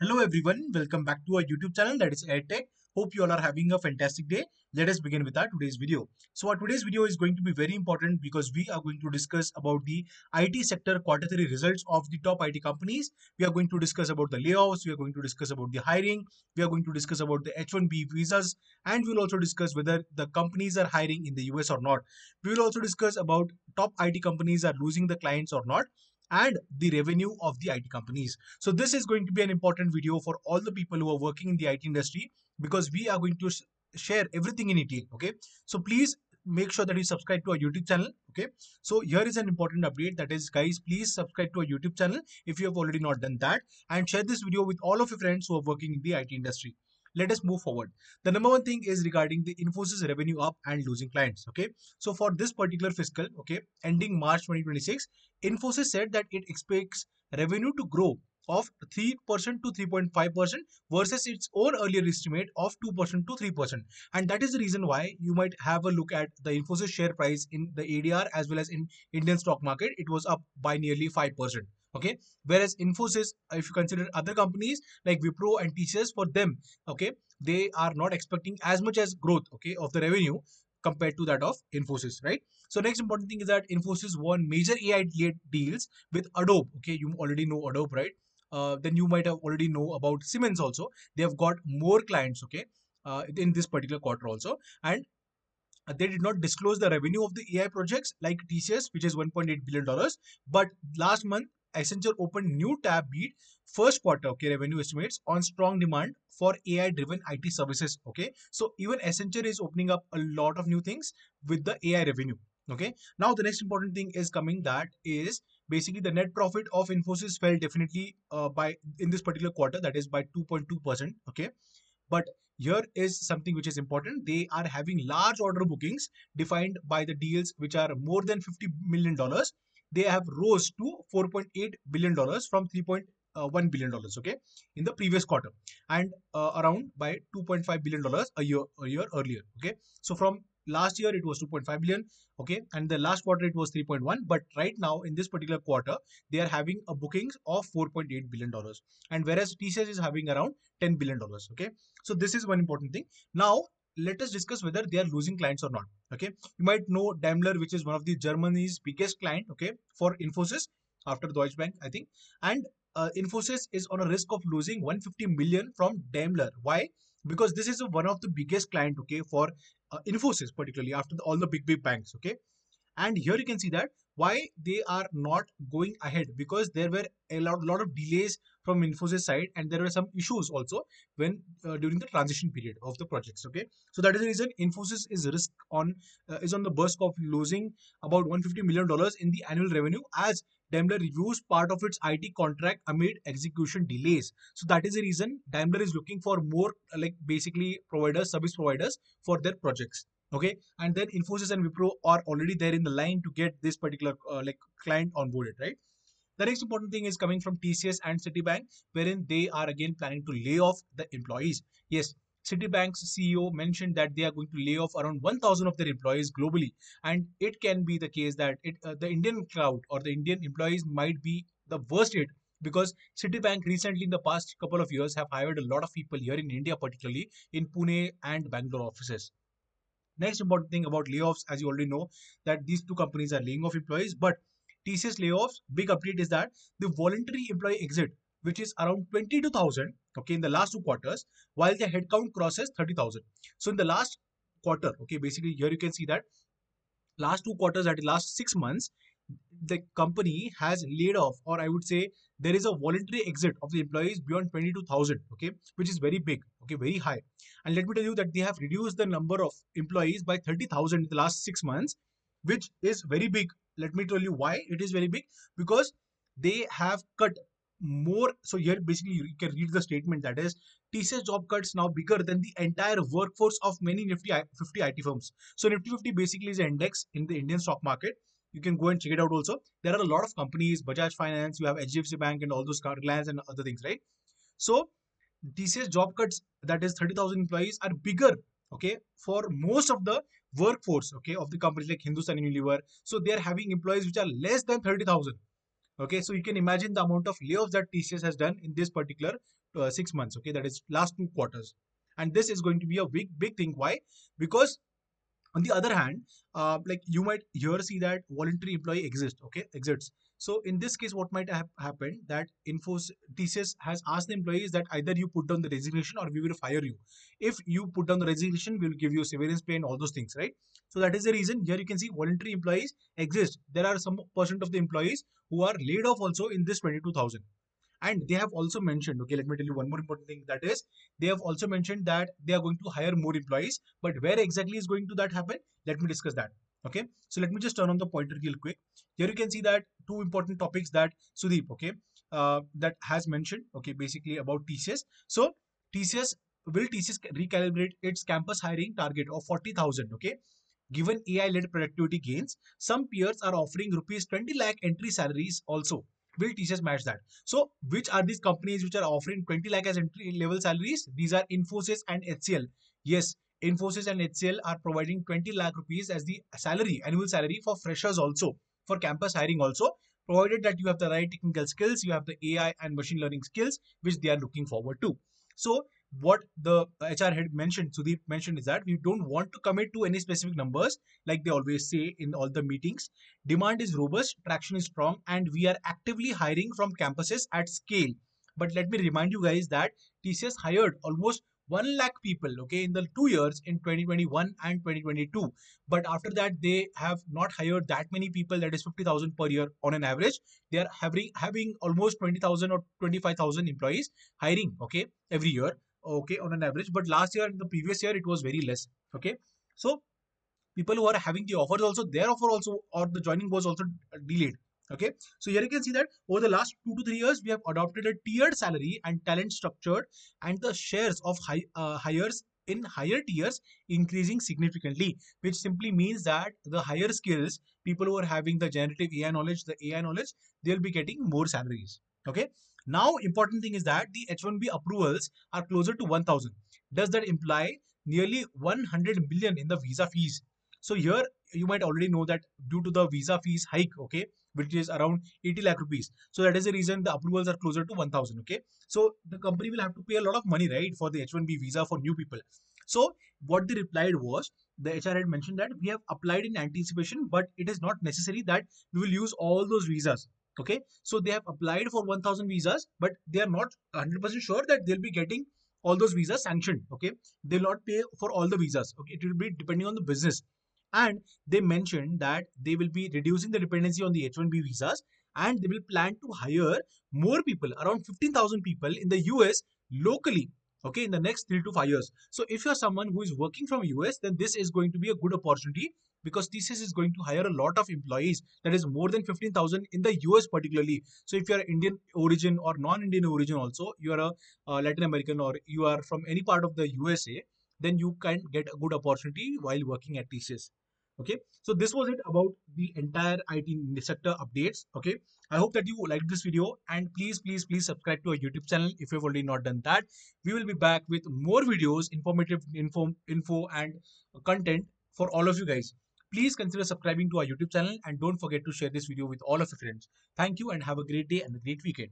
Hello everyone, welcome back to our YouTube channel, that is AirTech. Hope you all are having a fantastic day. Let us begin with our today's video. So our today's video is going to be very important because we are going to discuss about the IT sector quarter 3 results of the top IT companies. We are going to discuss about the layoffs, we are going to discuss about the hiring, we are going to discuss about the H1B visas, and we'll also discuss whether the companies are hiring in the US or not. We will also discuss about top IT companies are losing the clients or not, and the revenue of the IT companies. So this is going to be an important video for all the people who are working in the IT industry because we are going to share everything in detail. Okay, so please make sure that you subscribe to our YouTube channel. Okay, so here is an important update, that is, guys, please subscribe to our YouTube channel if you have already not done that, and share this video with all of your friends who are working in the IT industry. Let us move forward. The number one thing is regarding the Infosys revenue up and losing clients. Okay, so for this particular fiscal, okay, ending March 2026, Infosys said that it expects revenue to grow of 3% to 3.5% versus its own earlier estimate of 2% to 3%. And that is the reason why you might have a look at the Infosys share price in the ADR as well as in Indian stock market. It was up by nearly 5%. Okay, whereas Infosys, if you consider other companies like Wipro and TCS, for them, okay, they are not expecting as much as growth, okay, of the revenue compared to that of Infosys, right? So next important thing is that Infosys won major AI deals with Adobe. Okay, you already know Adobe, right? Then you might have already know about Siemens also. They have got more clients, okay, in this particular quarter also, and they did not disclose the revenue of the AI projects like TCS, which is $1.8 billion. But last month, Accenture opened new tab beat first quarter, okay, revenue estimates on strong demand for AI driven IT services. Okay, so even Accenture is opening up a lot of new things with the AI revenue. Okay, now the next important thing is coming, that is basically the net profit of Infosys fell definitely by in this particular quarter, that is by 2.2%. Okay, but here is something which is important. They are having large order bookings defined by the deals which are more than $50 million. They have rose to $4.8 billion from $3.1 billion, okay, in the previous quarter, and around by $2.5 billion a year earlier. Okay, so from last year it was 2.5 billion, okay, and the last quarter it was 3.1, but right now in this particular quarter they are having a bookings of $4.8 billion, and whereas TCS is having around $10 billion. Okay, so this is one important thing. Now let us discuss whether they are losing clients or not. Okay, you might know Daimler, which is one of the Germany's biggest client, okay, for Infosys after Deutsche Bank, I think, and Infosys is on a risk of losing 150 million from Daimler. Why? Because this is one of the biggest client, okay, for Infosys, particularly after all the big banks. Okay, and here you can see that why they are not going ahead, because there were a lot of delays from Infosys side, and there were some issues also when during the transition period of the projects. Okay, so that is the reason Infosys is on the burst of losing about $150 million in the annual revenue, as Daimler reviews part of its IT contract amid execution delays. So that is the reason Daimler is looking for more like basically providers, service providers for their projects. Okay, and then Infosys and Wipro are already there in the line to get this particular like client onboarded, right? The next important thing is coming from TCS and Citibank, wherein they are again planning to lay off the employees. Yes, Citibank's CEO mentioned that they are going to lay off around 1,000 of their employees globally, and it can be the case that the Indian crowd or the Indian employees might be the worst hit, because Citibank recently in the past couple of years have hired a lot of people here in India, particularly in Pune and Bangalore offices. Next important thing about layoffs, as you already know, that these two companies are laying off employees, but TCS layoffs, big update is that the voluntary employee exit, which is around 22,000, okay, in the last two quarters, while the headcount crosses 30,000. So in the last quarter, okay, basically here you can see that last two quarters, that is last 6 months, the company has laid off, or I would say there is a voluntary exit of the employees beyond 22,000, okay, which is very big, okay, very high. And let me tell you that they have reduced the number of employees by 30,000 in the last 6 months, which is very big. Let me tell you why it is very big, because they have cut more. So here basically you can read the statement, that is, TCS job cuts now bigger than the entire workforce of many Nifty 50 IT firms. So Nifty 50 basically is an index in the Indian stock market. You can go and check it out also. There are a lot of companies, Bajaj Finance, you have HDFC Bank and all those Reliance and other things, right? So TCS job cuts, that is 30,000 employees, are bigger, okay, for most of the workforce, okay, of the companies like Hindustan Unilever. So they are having employees which are less than 30,000. Okay, so you can imagine the amount of layoffs that TCS has done in this particular 6 months. Okay, that is last 2 quarters, and this is going to be a big thing. Why? Because on the other hand, like you might here see that voluntary employee exists. So in this case, what might have happened that Infosys TCS has asked the employees that either you put down the resignation or we will fire you. If you put down the resignation, we will give you severance pay and all those things, right? So that is the reason here you can see voluntary employees exist. There are some percent of the employees who are laid off also in this 22,000. And they have also mentioned, okay, let me tell you one more important thing, that is they have also mentioned that they are going to hire more employees, but where exactly is going to that happen, let me discuss that. Okay, so let me just turn on the pointer real quick. Here you can see that two important topics that Sudeep, okay, that has mentioned, okay, basically about TCS. So TCS, will TCS recalibrate its campus hiring target of 40,000? Okay, given AI-led productivity gains, some peers are offering rupees 20 lakh entry salaries also. Will TCS match that? So, which are these companies which are offering 20 lakh as entry level salaries? These are Infosys and HCL. Yes, Infosys and HCL are providing 20 lakh rupees as the salary, annual salary for freshers also, for campus hiring also, provided that you have the right technical skills, you have the AI and machine learning skills, which they are looking forward to. So, what the HR head mentioned, Sudeep mentioned, is that we don't want to commit to any specific numbers, like they always say in all the meetings. Demand is robust, traction is strong, and we are actively hiring from campuses at scale. But let me remind you guys that TCS hired almost 1 lakh people, okay, in the 2 years in 2021 and 2022. But after that, they have not hired that many people, that is 50,000 per year on an average. They are having almost 20,000 or 25,000 employees hiring, okay, every year, okay, on an average. But last year and the previous year, it was very less, okay. So people who are having the offers also, their offer also or the joining was also delayed. Okay, so here you can see that over the last 2 to 3 years we have adopted a tiered salary and talent structured, and the shares of hires in higher tiers increasing significantly, which simply means that the higher skills people who are having the generative AI knowledge, the AI knowledge, they'll be getting more salaries. Okay, now important thing is that the H1B approvals are closer to 1000. Does that imply nearly 100 million in the visa fees? So here you might already know that due to the visa fees hike, okay, which is around 80 lakh rupees. So that is the reason the approvals are closer to 1000. Okay. So the company will have to pay a lot of money, right, for the H1B visa for new people. So what they replied was, the HR had mentioned that we have applied in anticipation, but it is not necessary that we will use all those visas. Okay. So they have applied for 1000 visas, but they are not 100% sure that they'll be getting all those visas sanctioned. Okay. They'll not pay for all the visas. Okay. It will be depending on the business. And they mentioned that they will be reducing the dependency on the H1B visas, and they will plan to hire more people, around 15,000 people in the US locally, okay, in the next 3 to 5 years. So if you're someone who is working from US, then this is going to be a good opportunity, because TCS is going to hire a lot of employees, that is more than 15,000 in the US particularly. So if you are Indian origin or non-Indian origin also, you are a Latin American, or you are from any part of the USA, then you can get a good opportunity while working at TCS. Okay, so this was it about the entire IT sector updates. Okay, I hope that you liked this video, and please subscribe to our YouTube channel if you've already not done that. We will be back with more videos, informative info and content for all of you guys. Please consider subscribing to our YouTube channel, and don't forget to share this video with all of your friends. Thank you and have a great day and a great weekend.